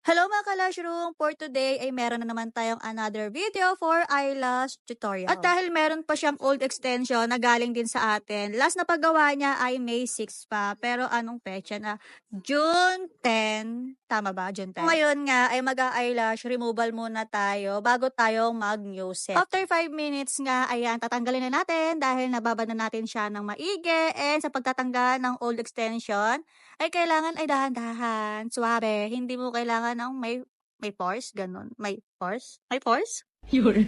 Hello mga ka-Lushroom! For today ay meron na naman tayong another video for eyelash tutorial. At dahil meron pa siyang old extension na galing din sa atin, last na paggawa niya ay May 6 pa. Pero anong petsa na? June 10. Tama ba? June 10. Ngayon nga ay mag-eyelash removal muna tayo bago tayo mag-new set. After 5 minutes nga, ayan, tatanggalin na natin dahil nababad na natin siya ng maigi. And sa pagtatanggal ng old extension, ay kailangan ay dahan-dahan, suwabe. Hindi mo kailangan ng may force, ganun. May force? May force? Yun.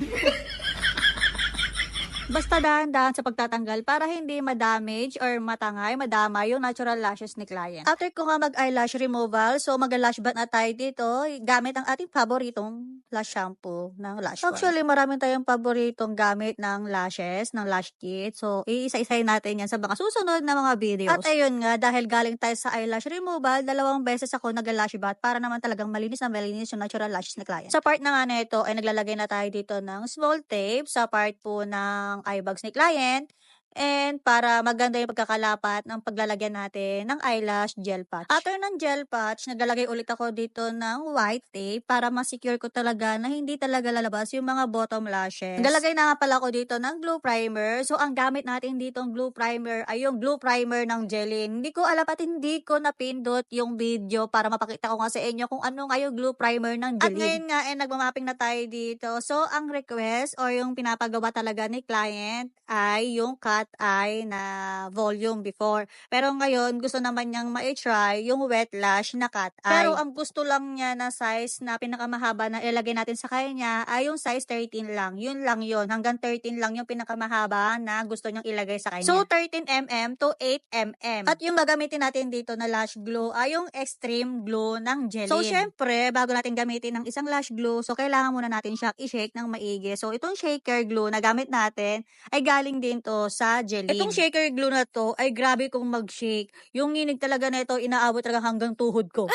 Basta dahan-dahan sa pagtatanggal para hindi ma-damage or madama yung natural lashes ni client. After ko nga mag-eyelash removal, so mag-lash bat na tayo dito gamit ang ating paboritong lash shampoo ng Lash One. Actually, maraming tayong paboritong gamit ng lashes, ng lash kit. So, iisa-isahin natin yan sa mga susunod na mga videos. At ayun nga, dahil galing tayo sa eyelash removal, 2 beses ako nag-lash bat para naman talagang malinis na malinis yung natural lashes ni client. Sa part na nga nito, ay naglalagay na tayo dito ng small tape sa part po ng eye bags ni client. And para maganda yung pagkakalapat ng paglalagyan natin ng eyelash gel patch. After ng gel patch, naglalagay ulit ako dito ng white tape para ma-secure ko talaga na hindi talaga lalabas yung mga bottom lashes. Naglalagay na nga pala ako dito ng glue primer. So, ang gamit natin dito ng glue primer ay yung glue primer ng Gelin. Hindi ko alam at hindi ko napindot yung video para mapakita ko nga sa inyo kung ano nga yung glue primer ng Gelin. At ngayon nga, nagmamapping na tayo dito. So, ang request or yung pinapagawa talaga ni client ay yung cat eye na volume before. Pero ngayon, gusto naman niyang ma-try yung wet lash na cat eye. Pero ang gusto lang niya na size na pinakamahaba na ilagay natin sa kanya ay yung size 13 lang. Yun lang yun. Hanggang 13 lang yung pinakamahaba na gusto niyang ilagay sa kanya. So, 13mm to 8mm. At yung gagamitin natin dito na lash glue ay yung extreme glue ng Gelin. So, syempre, bago natin gamitin ng isang lash glue, so kailangan muna natin siya i-shake ng maigi. So, itong shaker glue na gamit natin ay galing din to sa Gelin. Itong shaker glue na to ay grabe kong mag-shake. Yung nginig talaga na ito, inaabot talaga hanggang tuhod ko.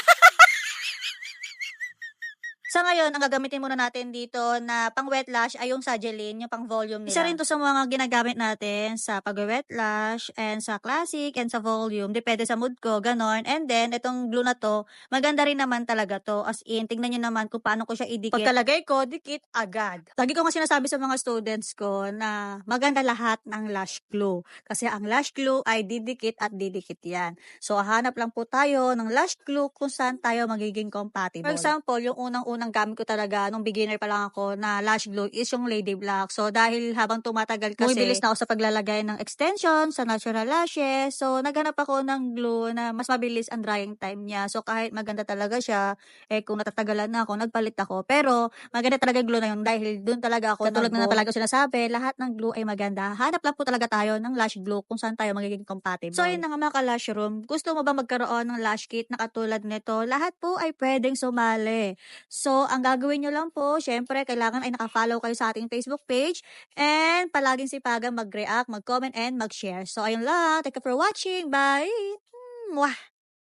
Sa ngayon, ang gagamitin muna natin dito na pang wet lash ay yung sa Gelin, yung pang volume nila. Isa rin to sa mga ginagamit natin sa pag-wet lash and sa classic and sa volume. Depende sa mood ko, ganon. And then, itong glue na to, maganda rin naman talaga to. As in, tingnan nyo naman kung paano ko siya idikit. Pagkalagay ko, dikit agad. Lagi ko nga sinasabi sa mga students ko na maganda lahat ng lash glue. Kasi ang lash glue ay didikit at didikit yan. So, hanap lang po tayo ng lash glue kung saan tayo magiging compatible. For example, yung unang gamit ko talaga nung beginner pa lang ako na lash glue is yung Lady Black. So, dahil habang tumatagal kasi, bumibilis na ako sa paglalagay ng extension sa natural lashes. So, naghanap ako ng glue na mas mabilis ang drying time niya. So, kahit maganda talaga siya, kung natatagalan na ako, nagpalit ako. Pero, maganda talaga yung glue na yun dahil dun talaga ako, katulad na palagi ko sinasabi, lahat ng glue ay maganda. Hanap lang po talaga tayo ng lash glue kung saan tayo magiging compatible. So, yun na nga mga ka-lash room. Gusto mo ba magkaroon ng lash kit na katulad nito? Lahat po ay pwedeng sumali. So, ang gagawin nyo lang po, syempre, kailangan ay nakafollow kayo sa ating Facebook page and palaging sipagan mag-react, mag-comment, and mag-share. So, ayun lang. Thank you for watching. Bye! Mwah!